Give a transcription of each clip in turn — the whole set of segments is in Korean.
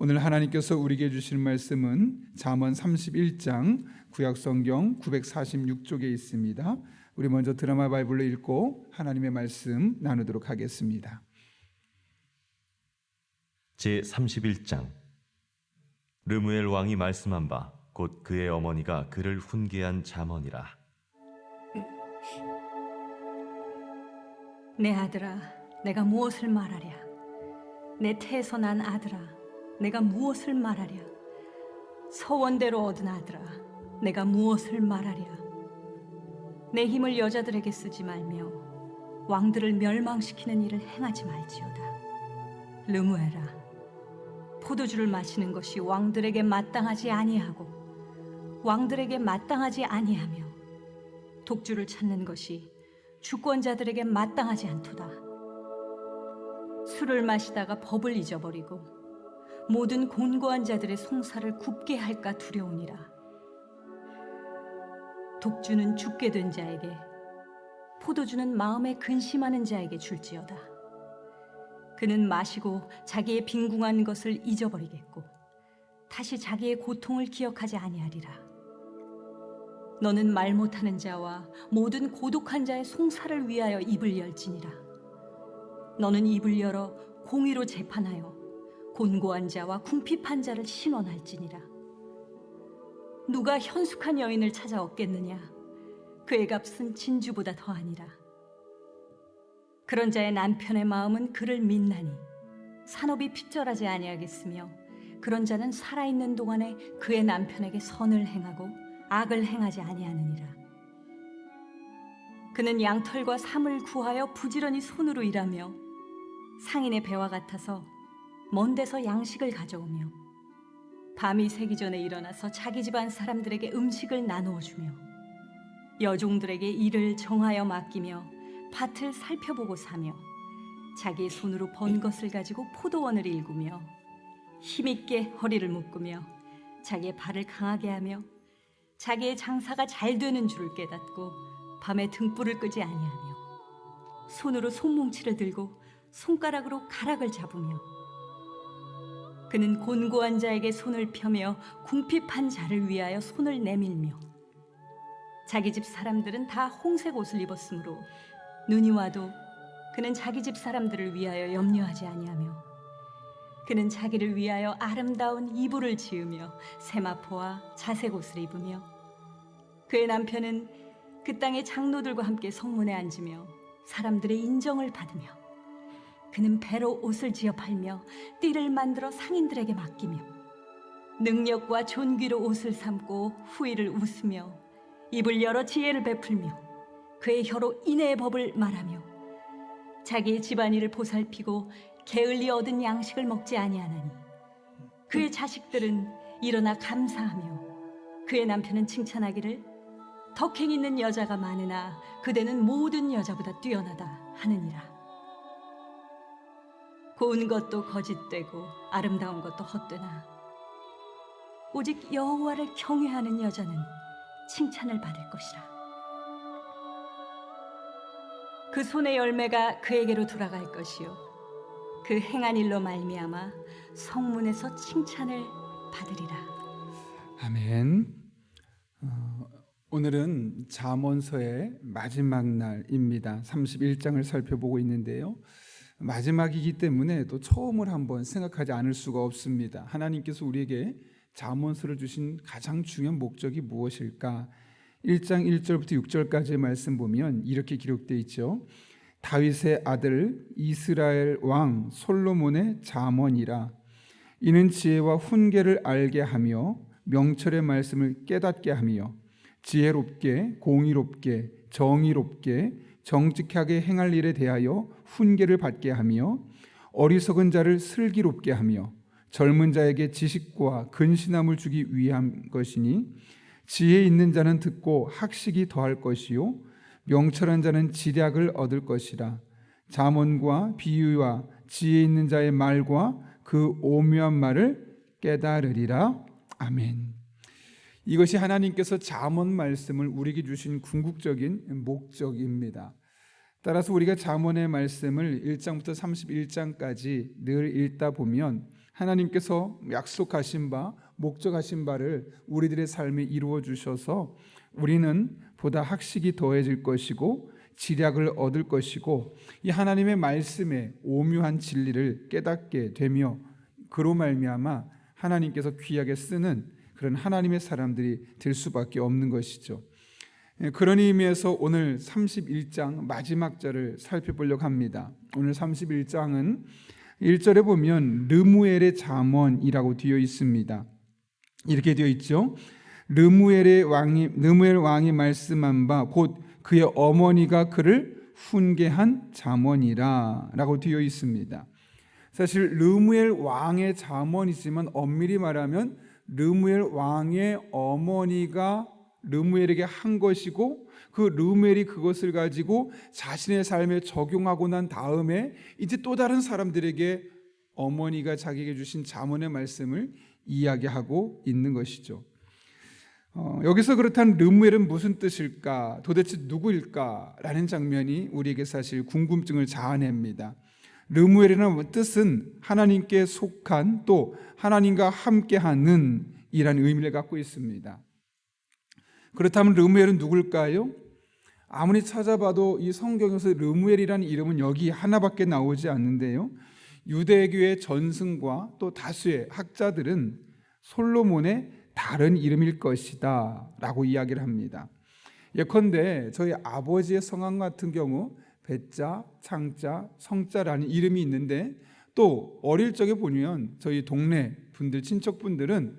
오늘 하나님께서 우리에게 주실 말씀은 잠언 31장 구약성경 946쪽에 있습니다. 우리 먼저 드라마 바이블로 읽고 하나님의 말씀 나누도록 하겠습니다. 제31장. 르무엘 왕이 말씀한 바 곧 그의 어머니가 그를 훈계한 잠언이라. 내 아들아, 내가 무엇을 말하랴? 내 태에서 난 아들아, 내가 무엇을 말하랴? 서원대로 얻은 아들아, 내가 무엇을 말하랴? 내 힘을 여자들에게 쓰지 말며 왕들을 멸망시키는 일을 행하지 말지어다. 르무엘아, 포도주를 마시는 것이 왕들에게 마땅하지 아니하고 왕들에게 마땅하지 아니하며 독주를 찾는 것이 주권자들에게 마땅하지 않도다. 술을 마시다가 법을 잊어버리고 모든 곤고한 자들의 송사를 굽게 할까 두려우니라. 독주는 죽게 된 자에게, 포도주는 마음에 근심하는 자에게 줄지어다. 그는 마시고 자기의 빈궁한 것을 잊어버리겠고 다시 자기의 고통을 기억하지 아니하리라. 너는 말 못하는 자와 모든 고독한 자의 송사를 위하여 입을 열지니라. 너는 입을 열어 공의로 재판하여 곤고한 자와 궁핍한 자를 신원할지니라. 누가 현숙한 여인을 찾아 얻겠느냐? 그의 값은 진주보다 더하니라. 그런 자의 남편의 마음은 그를 믿나니 산업이 핍절하지 아니하겠으며 그런 자는 살아있는 동안에 그의 남편에게 선을 행하고 악을 행하지 아니하느니라. 그는 양털과 삼을 구하여 부지런히 손으로 일하며 상인의 배와 같아서 먼 데서 양식을 가져오며 밤이 새기 전에 일어나서 자기 집안 사람들에게 음식을 나누어 주며 여종들에게 일을 정하여 맡기며 밭을 살펴보고 사며 자기의 손으로 번 것을 가지고 포도원을 일구며 힘있게 허리를 묶으며 자기의 발을 강하게 하며 자기의 장사가 잘 되는 줄을 깨닫고 밤에 등불을 끄지 아니하며 손으로 손뭉치를 들고 손가락으로 가락을 잡으며 그는 곤고한 자에게 손을 펴며 궁핍한 자를 위하여 손을 내밀며 자기 집 사람들은 다 홍색 옷을 입었으므로 눈이 와도 그는 자기 집 사람들을 위하여 염려하지 아니하며 그는 자기를 위하여 아름다운 이불을 지으며 세마포와 자색 옷을 입으며 그의 남편은 그 땅의 장로들과 함께 성문에 앉으며 사람들의 인정을 받으며 그는 배로 옷을 지어 팔며 띠를 만들어 상인들에게 맡기며 능력과 존귀로 옷을 삼고 후일을 웃으며 입을 열어 지혜를 베풀며 그의 혀로 인애의 법을 말하며 자기의 집안일을 보살피고 게을리 얻은 양식을 먹지 아니하나니 그의 자식들은 일어나 감사하며 그의 남편은 칭찬하기를 덕행 있는 여자가 많으나 그대는 모든 여자보다 뛰어나다 하느니라. 고운 것도 거짓되고 아름다운 것도 헛되나 오직 여호와를 경외하는 여자는 칭찬을 받을 것이라. 그 손의 열매가 그에게로 돌아갈 것이요 그 행한 일로 말미암아 성문에서 칭찬을 받으리라. 아멘. 오늘은 잠언서의 마지막 날입니다. 31장을 살펴보고 있는데요. 마지막이기 때문에 또 처음을 한번 생각하지 않을 수가 없습니다. 하나님께서 우리에게 잠언서를 주신 가장 중요한 목적이 무엇일까? 1장 1절부터 6절까지의 말씀 보면 이렇게 기록되어 있죠. 다윗의 아들 이스라엘 왕 솔로몬의 잠언이라. 이는 지혜와 훈계를 알게 하며 명철의 말씀을 깨닫게 하며 지혜롭게 공의롭게 정의롭게 정직하게 행할 일에 대하여 훈계를 받게 하며 어리석은 자를 슬기롭게 하며 젊은 자에게 지식과 근신함을 주기 위한 것이니 지혜 있는 자는 듣고 학식이 더할 것이요 명철한 자는 지략을 얻을 것이라. 잠언과 비유와 지혜 있는 자의 말과 그 오묘한 말을 깨달으리라. 아멘. 이것이 하나님께서 잠언 말씀을 우리에게 주신 궁극적인 목적입니다. 따라서 우리가 잠언의 말씀을 1장부터 31장까지 늘 읽다 보면 하나님께서 약속하신 바, 목적하신 바를 우리들의 삶에 이루어 주셔서 우리는 보다 학식이 더해질 것이고 지략을 얻을 것이고 이 하나님의 말씀의 오묘한 진리를 깨닫게 되며 그로 말미암아 하나님께서 귀하게 쓰는 그런 하나님의 사람들이 될 수밖에 없는 것이죠. 그런 의미에서 오늘 31장 마지막 절을 살펴보려고 합니다. 오늘 31장은 1절에 보면 르무엘의 잠언이라고 되어 있습니다. 이렇게 되어 있죠. 르무엘 왕이 말씀한 바 곧 그의 어머니가 그를 훈계한 잠언이라 라고 되어 있습니다. 사실 르무엘 왕의 잠언이지만 엄밀히 말하면 르무엘 왕의 어머니가 르무엘에게 한 것이고 그 르무엘이 그것을 가지고 자신의 삶에 적용하고 난 다음에 이제 또 다른 사람들에게 어머니가 자기에게 주신 잠언의 말씀을 이야기하고 있는 것이죠. 여기서 그렇다면 르무엘은 무슨 뜻일까? 도대체 누구일까? 라는 장면이 우리에게 사실 궁금증을 자아냅니다. 르무엘이라는 뜻은 하나님께 속한 또 하나님과 함께하는 이라는 의미를 갖고 있습니다. 그렇다면 르무엘은 누굴까요? 아무리 찾아봐도 이 성경에서 르무엘이라는 이름은 여기 하나밖에 나오지 않는데요. 유대교의 전승과 또 다수의 학자들은 솔로몬의 다른 이름일 것이다 라고 이야기를 합니다. 예컨대 저희 아버지의 성함 같은 경우 배자, 창자, 성자라는 이름이 있는데 또 어릴 적에 보면 저희 동네 분들, 친척분들은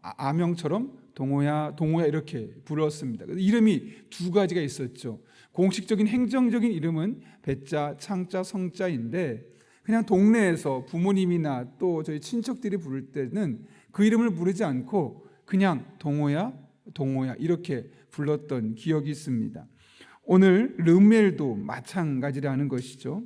아명처럼 동호야 이렇게 불렀습니다. 이름이 두 가지가 있었죠. 공식적인 행정적인 이름은 배자, 창자, 성자인데 그냥 동네에서 부모님이나 또 저희 친척들이 부를 때는 그 이름을 부르지 않고 그냥 동호야 이렇게 불렀던 기억이 있습니다. 오늘 르무엘도 마찬가지라는 것이죠.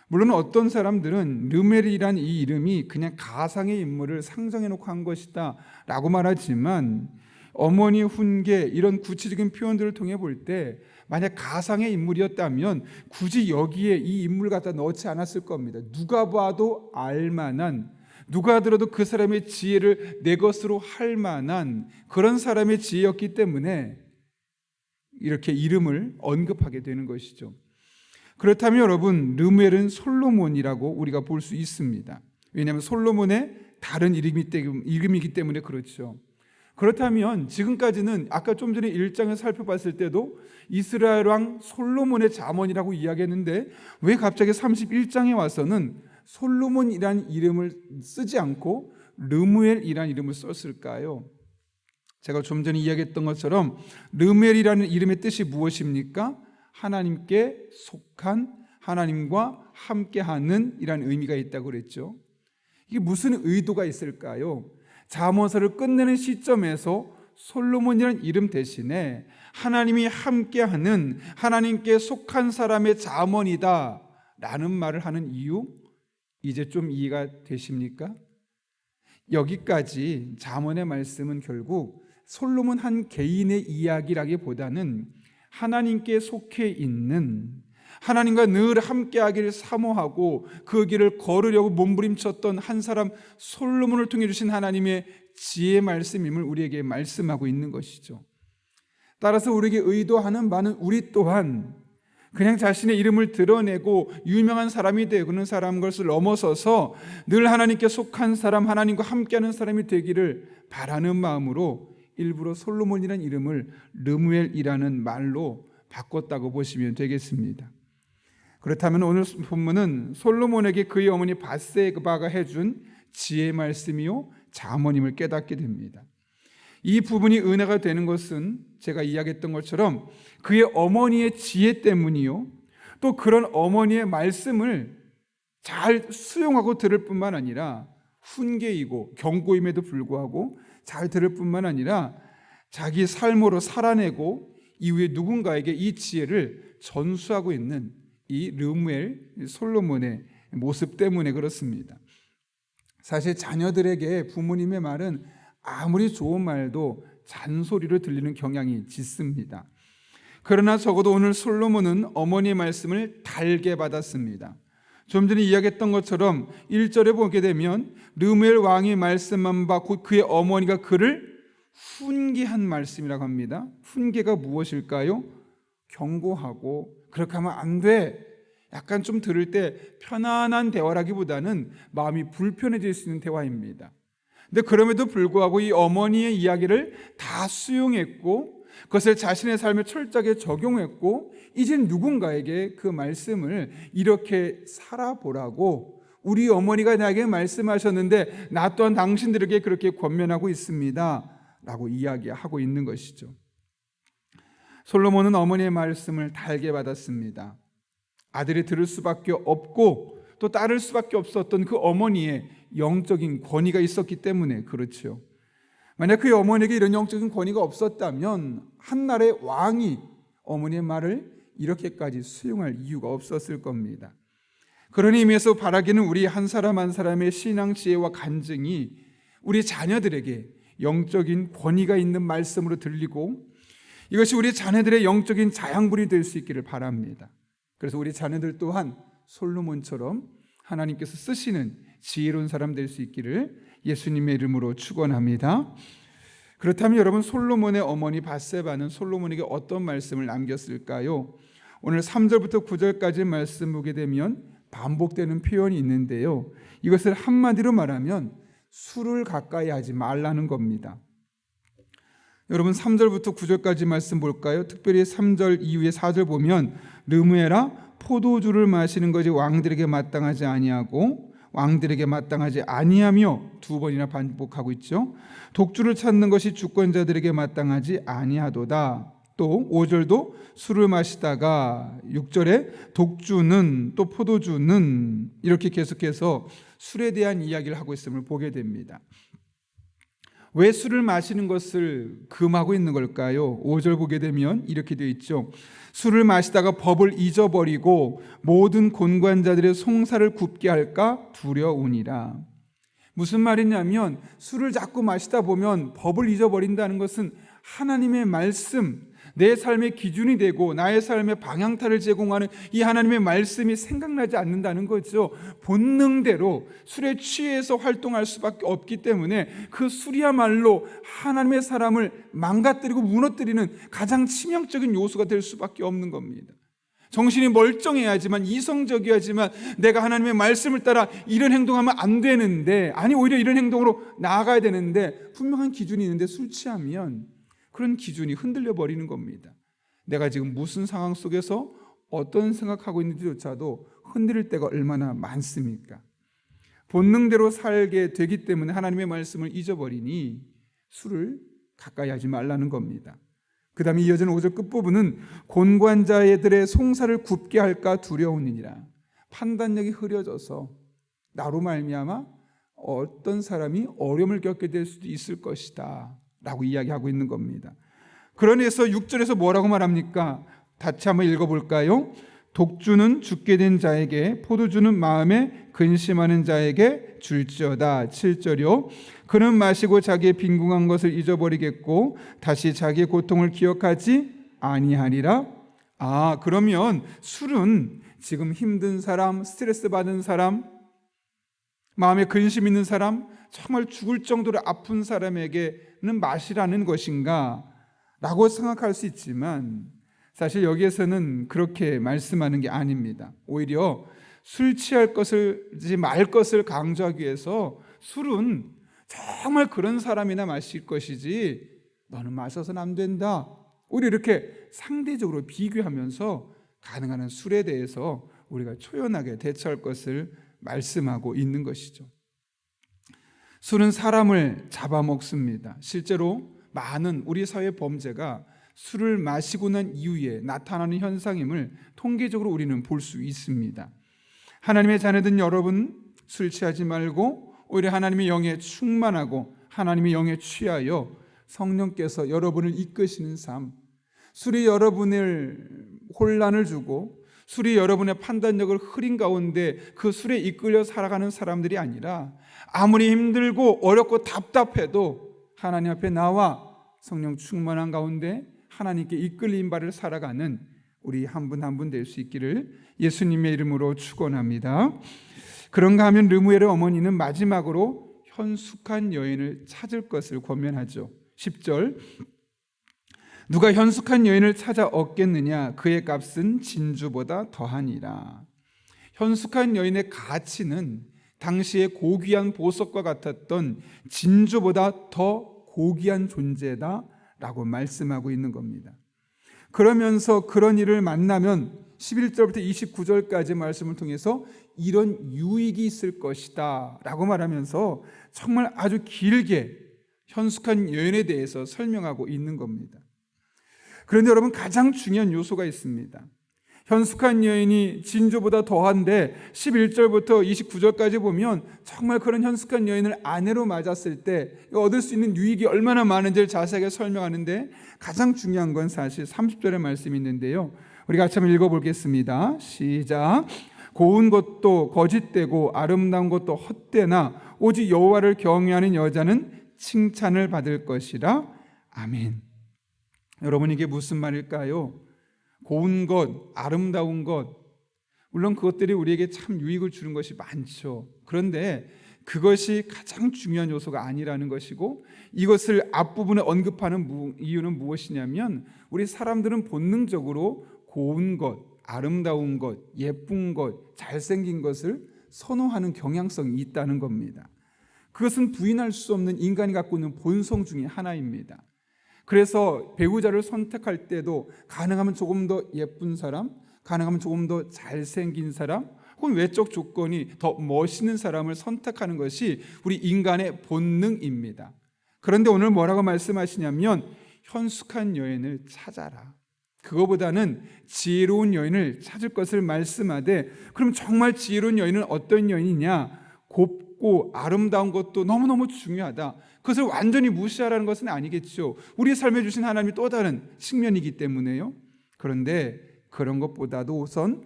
물론 어떤 사람들은 르무엘이란 이 이름이 그냥 가상의 인물을 상정해놓고 한 것이다 라고 말하지만 어머니 훈계 이런 구체적인 표현들을 통해 볼 때 만약 가상의 인물이었다면 굳이 여기에 이 인물 갖다 넣지 않았을 겁니다. 누가 봐도 알만한, 누가 들어도 그 사람의 지혜를 내 것으로 할 만한 그런 사람의 지혜였기 때문에 이렇게 이름을 언급하게 되는 것이죠. 그렇다면 여러분, 르무엘은 솔로몬이라고 우리가 볼 수 있습니다. 왜냐하면 솔로몬의 다른 이름이기 때문에 그렇죠. 그렇다면 지금까지는 아까 좀 전에 1장을 살펴봤을 때도 이스라엘 왕 솔로몬의 잠언이라고 이야기했는데 왜 갑자기 31장에 와서는 솔로몬이라는 이름을 쓰지 않고 르무엘이라는 이름을 썼을까요? 제가 좀 전에 이야기했던 것처럼 르무엘이라는 이름의 뜻이 무엇입니까? 하나님께 속한, 하나님과 함께하는 이라는 의미가 있다고 그랬죠. 이게 무슨 의도가 있을까요? 잠언서를 끝내는 시점에서 솔로몬이라는 이름 대신에 하나님이 함께하는, 하나님께 속한 사람의 잠언이다 라는 말을 하는 이유, 이제 좀 이해가 되십니까? 여기까지 잠언의 말씀은 결국 솔로몬 한 개인의 이야기라기보다는 하나님께 속해 있는, 하나님과 늘 함께하기를 사모하고 그 길을 걸으려고 몸부림쳤던 한 사람 솔로몬을 통해 주신 하나님의 지혜 말씀임을 우리에게 말씀하고 있는 것이죠. 따라서 우리에게 의도하는 바는 우리 또한 그냥 자신의 이름을 드러내고 유명한 사람이 되고는 사람 것을 넘어서서 늘 하나님께 속한 사람, 하나님과 함께하는 사람이 되기를 바라는 마음으로 일부러 솔로몬이라는 이름을 르무엘이라는 말로 바꿨다고 보시면 되겠습니다. 그렇다면 오늘 본문은 솔로몬에게 그의 어머니 밧세바가 해준 지혜 말씀이요 잠언임을 깨닫게 됩니다. 이 부분이 은혜가 되는 것은 제가 이야기했던 것처럼 그의 어머니의 지혜 때문이요 또 그런 어머니의 말씀을 잘 수용하고 들을 뿐만 아니라 훈계이고 경고임에도 불구하고 잘 들을 뿐만 아니라 자기 삶으로 살아내고 이후에 누군가에게 이 지혜를 전수하고 있는 이 르무엘 솔로몬의 모습 때문에 그렇습니다. 사실 자녀들에게 부모님의 말은 아무리 좋은 말도 잔소리로 들리는 경향이 짙습니다. 그러나 적어도 오늘 솔로몬은 어머니의 말씀을 달게 받았습니다. 좀 전에 이야기했던 것처럼 1절에 보게 되면 르무엘 왕이 말씀한 바 곧 그의 어머니가 그를 훈계한 말씀이라고 합니다. 훈계가 무엇일까요? 경고하고 그렇게 하면 안 돼. 약간 좀 들을 때 편안한 대화라기보다는 마음이 불편해질 수 있는 대화입니다. 근데 그럼에도 불구하고 이 어머니의 이야기를 다 수용했고 그것을 자신의 삶에 철저하게 적용했고 이제 누군가에게 그 말씀을 이렇게 살아보라고 우리 어머니가 나에게 말씀하셨는데 나 또한 당신들에게 그렇게 권면하고 있습니다 라고 이야기하고 있는 것이죠. 솔로몬은 어머니의 말씀을 달게 받았습니다. 아들이 들을 수밖에 없고 또 따를 수밖에 없었던 그 어머니의 영적인 권위가 있었기 때문에 그렇죠. 만약 그 어머니에게 이런 영적인 권위가 없었다면 한나라의 왕이 어머니의 말을 이렇게까지 수용할 이유가 없었을 겁니다. 그런 의미에서 바라기는 우리 한 사람 한 사람의 신앙 지혜와 간증이 우리 자녀들에게 영적인 권위가 있는 말씀으로 들리고 이것이 우리 자녀들의 영적인 자양분이 될 수 있기를 바랍니다. 그래서 우리 자녀들 또한 솔로몬처럼 하나님께서 쓰시는 지혜로운 사람 될 수 있기를 예수님의 이름으로 축원합니다. 그렇다면 여러분 솔로몬의 어머니 밧세바는 솔로몬에게 어떤 말씀을 남겼을까요? 오늘 3절부터 9절까지 말씀 보게 되면 반복되는 표현이 있는데요. 이것을 한마디로 말하면 술을 가까이 하지 말라는 겁니다. 여러분 3절부터 9절까지 말씀 볼까요? 특별히 3절 이후에 4절 보면 르무엘아 포도주를 마시는 것이 왕들에게 마땅하지 아니하고 왕들에게 마땅하지 아니하며 두 번이나 반복하고 있죠. 독주를 찾는 것이 주권자들에게 마땅하지 아니하도다. 또 5절도 술을 마시다가 6절에 독주는 또 포도주는 이렇게 계속해서 술에 대한 이야기를 하고 있음을 보게 됩니다. 왜 술을 마시는 것을 금하고 있는 걸까요? 5절 보게 되면 이렇게 되어 있죠. 술을 마시다가 법을 잊어버리고 모든 곤관자들의 송사를 굽게 할까 두려우니라. 무슨 말이냐면 술을 자꾸 마시다 보면 법을 잊어버린다는 것은 하나님의 말씀, 내 삶의 기준이 되고 나의 삶의 방향타를 제공하는 이 하나님의 말씀이 생각나지 않는다는 거죠. 본능대로 술에 취해서 활동할 수밖에 없기 때문에 그 술이야말로 하나님의 사람을 망가뜨리고 무너뜨리는 가장 치명적인 요소가 될 수밖에 없는 겁니다. 정신이 멀쩡해야지만 이성적이어야지만 내가 하나님의 말씀을 따라 이런 행동하면 안 되는데 아니 오히려 이런 행동으로 나아가야 되는데 분명한 기준이 있는데 술 취하면 그런 기준이 흔들려 버리는 겁니다. 내가 지금 무슨 상황 속에서 어떤 생각하고 있는지조차도 흔들릴 때가 얼마나 많습니까? 본능대로 살게 되기 때문에 하나님의 말씀을 잊어버리니 술을 가까이 하지 말라는 겁니다. 그 다음에 이어지는 5절 끝부분은 곤관자들의 송사를 굽게 할까 두려우니라. 판단력이 흐려져서 나로 말미암아 어떤 사람이 어려움을 겪게 될 수도 있을 것이다 라고 이야기하고 있는 겁니다. 그러면서 6절에서 뭐라고 말합니까? 다시 한번 읽어볼까요? 독주는 죽게 된 자에게 포도주는 마음에 근심하는 자에게 줄지어다. 7절이요. 그는 마시고 자기의 빈궁한 것을 잊어버리겠고 다시 자기의 고통을 기억하지 아니하리라. 그러면 술은 지금 힘든 사람, 스트레스 받은 사람, 마음에 근심 있는 사람, 정말 죽을 정도로 아픈 사람에게는 마시라는 것인가 라고 생각할 수 있지만 사실 여기에서는 그렇게 말씀하는 게 아닙니다. 오히려 술 취할 것을지 말 것을 강조하기 위해서 술은 정말 그런 사람이나 마실 것이지 너는 마셔서는 안 된다. 오히려 이렇게 상대적으로 비교하면서 가능한 한 술에 대해서 우리가 초연하게 대처할 것을 말씀하고 있는 것이죠. 술은 사람을 잡아먹습니다. 실제로 많은 우리 사회 범죄가 술을 마시고 난 이후에 나타나는 현상임을 통계적으로 우리는 볼 수 있습니다. 하나님의 자녀된 여러분 술 취하지 말고 오히려 하나님의 영에 충만하고 하나님의 영에 취하여 성령께서 여러분을 이끄시는 삶, 술이 여러분을 혼란을 주고 술이 여러분의 판단력을 흐린 가운데 그 술에 이끌려 살아가는 사람들이 아니라 아무리 힘들고 어렵고 답답해도 하나님 앞에 나와 성령 충만한 가운데 하나님께 이끌린 바를 살아가는 우리 한 분 한 분 될 수 있기를 예수님의 이름으로 축원합니다. 그런가 하면 르무엘의 어머니는 마지막으로 현숙한 여인을 찾을 것을 권면하죠. 10절, 누가 현숙한 여인을 찾아 얻겠느냐, 그의 값은 진주보다 더하니라. 현숙한 여인의 가치는 당시의 고귀한 보석과 같았던 진주보다 더 고귀한 존재다라고 말씀하고 있는 겁니다. 그러면서 그런 일을 만나면 11절부터 29절까지 말씀을 통해서 이런 유익이 있을 것이다 라고 말하면서 정말 아주 길게 현숙한 여인에 대해서 설명하고 있는 겁니다. 그런데 여러분, 가장 중요한 요소가 있습니다. 현숙한 여인이 진주보다 더한데 11절부터 29절까지 보면 정말 그런 현숙한 여인을 아내로 맞았을 때 얻을 수 있는 유익이 얼마나 많은지를 자세하게 설명하는데, 가장 중요한 건 사실 30절의 말씀이 있는데요. 우리가 같이 한번 읽어보겠습니다. 시작. 고운 것도 거짓되고 아름다운 것도 헛되나 오직 여호와를 경외하는 여자는 칭찬을 받을 것이라. 아멘. 여러분, 이게 무슨 말일까요? 고운 것, 아름다운 것, 물론 그것들이 우리에게 참 유익을 주는 것이 많죠. 그런데 그것이 가장 중요한 요소가 아니라는 것이고, 이것을 앞부분에 언급하는 이유는 무엇이냐면, 우리 사람들은 본능적으로 고운 것, 아름다운 것, 예쁜 것, 잘생긴 것을 선호하는 경향성이 있다는 겁니다. 그것은 부인할 수 없는 인간이 갖고 있는 본성 중에 하나입니다. 그래서 배우자를 선택할 때도 가능하면 조금 더 예쁜 사람, 가능하면 조금 더 잘생긴 사람, 혹은 외적 조건이 더 멋있는 사람을 선택하는 것이 우리 인간의 본능입니다. 그런데 오늘 뭐라고 말씀하시냐면, 현숙한 여인을 찾아라. 그거보다는 지혜로운 여인을 찾을 것을 말씀하되, 그럼 정말 지혜로운 여인은 어떤 여인이냐? 곱고 아름다운 것도 너무너무 중요하다. 그것을 완전히 무시하라는 것은 아니겠죠. 우리 삶에 주신 하나님이 또 다른 측면이기 때문에요. 그런데 그런 것보다도 우선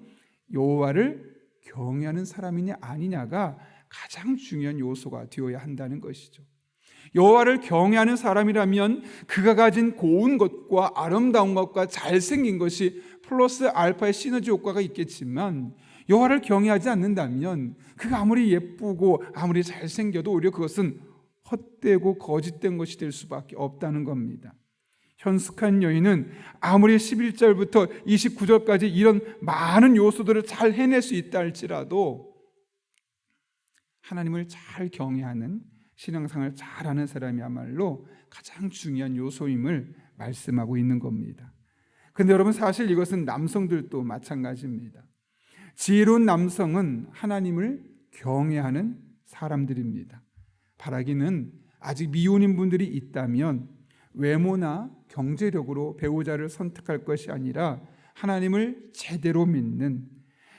여호와를 경외하는 사람이냐 아니냐가 가장 중요한 요소가 되어야 한다는 것이죠. 여호와를 경외하는 사람이라면 그가 가진 고운 것과 아름다운 것과 잘생긴 것이 플러스 알파의 시너지 효과가 있겠지만, 여호와를 경외하지 않는다면 그가 아무리 예쁘고 아무리 잘생겨도 오히려 그것은 헛되고 거짓된 것이 될 수밖에 없다는 겁니다. 현숙한 여인은 아무리 11절부터 29절까지 이런 많은 요소들을 잘 해낼 수 있다 할지라도 하나님을 잘 경외하는, 신앙생활을 잘하는 사람이야말로 가장 중요한 요소임을 말씀하고 있는 겁니다. 그런데 여러분, 사실 이것은 남성들도 마찬가지입니다. 지혜로운 남성은 하나님을 경외하는 사람들입니다. 바라기는 아직 미혼인 분들이 있다면 외모나 경제력으로 배우자를 선택할 것이 아니라 하나님을 제대로 믿는,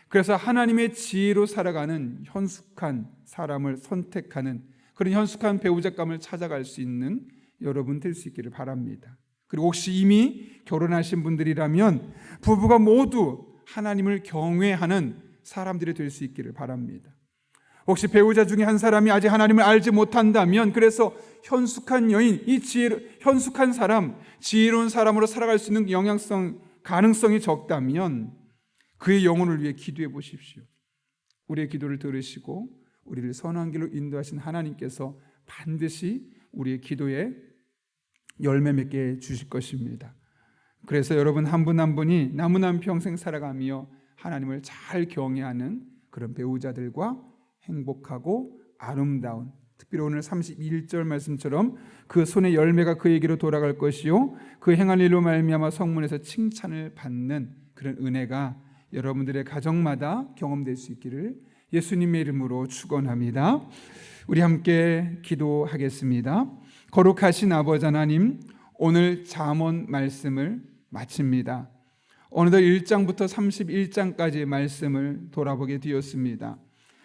그래서 하나님의 지혜로 살아가는 현숙한 사람을 선택하는 그런 현숙한 배우자감을 찾아갈 수 있는 여러분 될 수 있기를 바랍니다. 그리고 혹시 이미 결혼하신 분들이라면 부부가 모두 하나님을 경외하는 사람들이 될 수 있기를 바랍니다. 혹시 배우자 중에 한 사람이 아직 하나님을 알지 못한다면, 그래서 현숙한 여인, 현숙한 사람, 지혜로운 사람으로 살아갈 수 있는 가능성이 적다면 그의 영혼을 위해 기도해 보십시오. 우리의 기도를 들으시고 우리를 선한 길로 인도하신 하나님께서 반드시 우리의 기도에 열매 맺게 주실 것입니다. 그래서 여러분 한 분 한 분이 남은 평생 살아가며 하나님을 잘 경외하는 그런 배우자들과 행복하고 아름다운, 특별히 오늘 31절 말씀처럼 그 손의 열매가 그에게로 돌아갈 것이요 그 행한 일로 말미암아 성문에서 칭찬을 받는 그런 은혜가 여러분들의 가정마다 경험될 수 있기를 예수님의 이름으로 축원합니다. 우리 함께 기도하겠습니다. 거룩하신 아버지 하나님, 오늘 잠언 말씀을 마칩니다. 어느덧 1장부터 31장까지의 말씀을 돌아보게 되었습니다.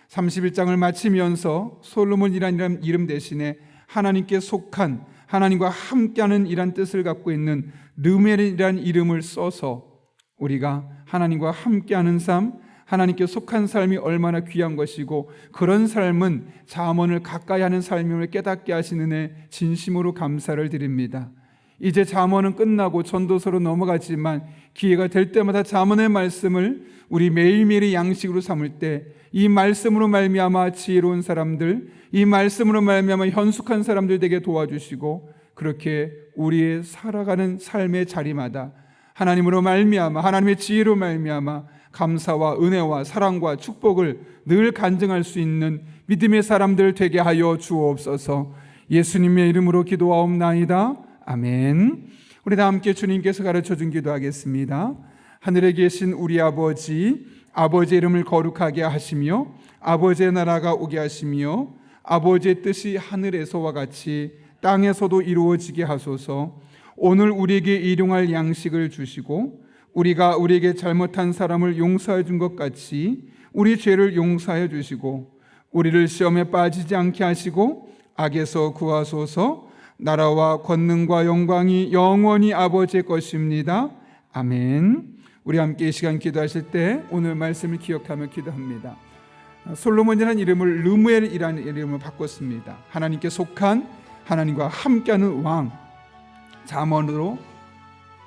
31장을 마치면서 솔로몬이라는 이름 대신에 하나님께 속한, 하나님과 함께하는 이란 뜻을 갖고 있는 르멜이라는 이름을 써서 우리가 하나님과 함께하는 삶, 하나님께 속한 삶이 얼마나 귀한 것이고 그런 삶은 잠언을 가까이 하는 삶임을 깨닫게 하시는 애 진심으로 감사를 드립니다. 이제 잠언은 끝나고 전도서로 넘어가지만 기회가 될 때마다 잠언의 말씀을 우리 매일매일의 양식으로 삼을 때 이 말씀으로 말미암아 지혜로운 사람들, 이 말씀으로 말미암아 현숙한 사람들 되게 도와주시고, 그렇게 우리의 살아가는 삶의 자리마다 하나님으로 말미암아, 하나님의 지혜로 말미암아 감사와 은혜와 사랑과 축복을 늘 간증할 수 있는 믿음의 사람들 되게 하여 주옵소서. 예수님의 이름으로 기도하옵나이다. 아멘. 우리 다 함께 주님께서 가르쳐준 기도하겠습니다. 하늘에 계신 우리 아버지, 아버지의 이름을 거룩하게 하시며 아버지의 나라가 오게 하시며 아버지의 뜻이 하늘에서와 같이 땅에서도 이루어지게 하소서. 오늘 우리에게 일용할 양식을 주시고 우리가 우리에게 잘못한 사람을 용서해 준 것 같이 우리 죄를 용서해 주시고 우리를 시험에 빠지지 않게 하시고 악에서 구하소서. 나라와 권능과 영광이 영원히 아버지의 것입니다. 아멘. 우리 함께 이 시간 기도하실 때 오늘 말씀을 기억하며 기도합니다. 솔로몬이라는 이름을 르무엘이라는 이름으로 바꿨습니다. 하나님께 속한, 하나님과 함께하는 왕, 잠언으로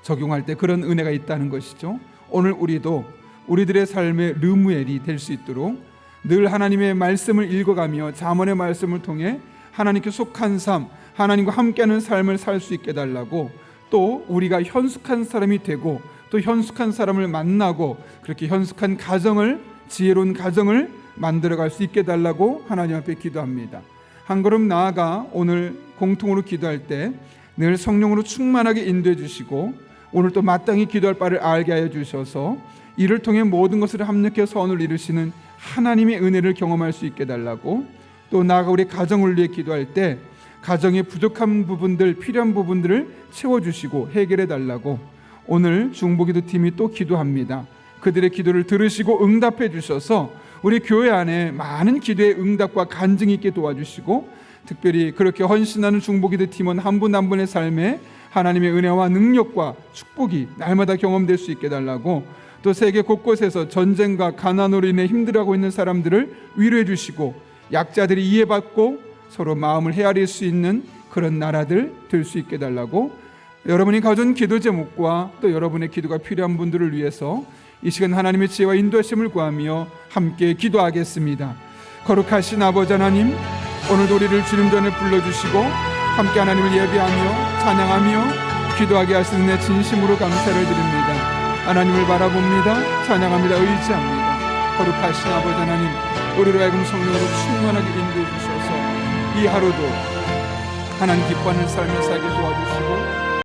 적용할 때 그런 은혜가 있다는 것이죠. 오늘 우리도 우리들의 삶의 르무엘이 될 수 있도록 늘 하나님의 말씀을 읽어가며 잠언의 말씀을 통해 하나님께 속한 삶, 하나님과 함께하는 삶을 살 수 있게 달라고, 또 우리가 현숙한 사람이 되고 또 현숙한 사람을 만나고 그렇게 현숙한 가정을, 지혜로운 가정을 만들어갈 수 있게 달라고 하나님 앞에 기도합니다. 한 걸음 나아가 오늘 공통으로 기도할 때 늘 성령으로 충만하게 인도해 주시고 오늘 또 마땅히 기도할 바를 알게 하여 주셔서 이를 통해 모든 것을 합력해서 선을 이루시는 하나님의 은혜를 경험할 수 있게 달라고, 또 나아가 우리 가정을 위해 기도할 때 가정의 부족한 부분들, 필요한 부분들을 채워주시고 해결해 달라고 오늘 중보기도팀이 또 기도합니다. 그들의 기도를 들으시고 응답해 주셔서 우리 교회 안에 많은 기도의 응답과 간증이 있게 도와주시고, 특별히 그렇게 헌신하는 중보기도 팀원 한 분 한 분의 삶에 하나님의 은혜와 능력과 축복이 날마다 경험될 수 있게 달라고, 또 세계 곳곳에서 전쟁과 가난으로 인해 힘들어하고 있는 사람들을 위로해 주시고 약자들이 이해받고 서로 마음을 헤아릴 수 있는 그런 나라들 될 수 있게 달라고, 여러분이 가진 기도 제목과 또 여러분의 기도가 필요한 분들을 위해서 이 시간 하나님의 지혜와 인도하심을 구하며 함께 기도하겠습니다. 거룩하신 아버지 하나님, 오늘도 우리를 주님 전에 불러주시고 함께 하나님을 예배하며 찬양하며 기도하게 하시는 내 진심으로 감사를 드립니다. 하나님을 바라봅니다. 찬양합니다. 의지합니다. 거룩하신 아버지 하나님, 우리로 하여금 성령으로 충만하게 인도해 주셔서 이 하루도 하나님 기뻐하는 삶을 살게 도와주시고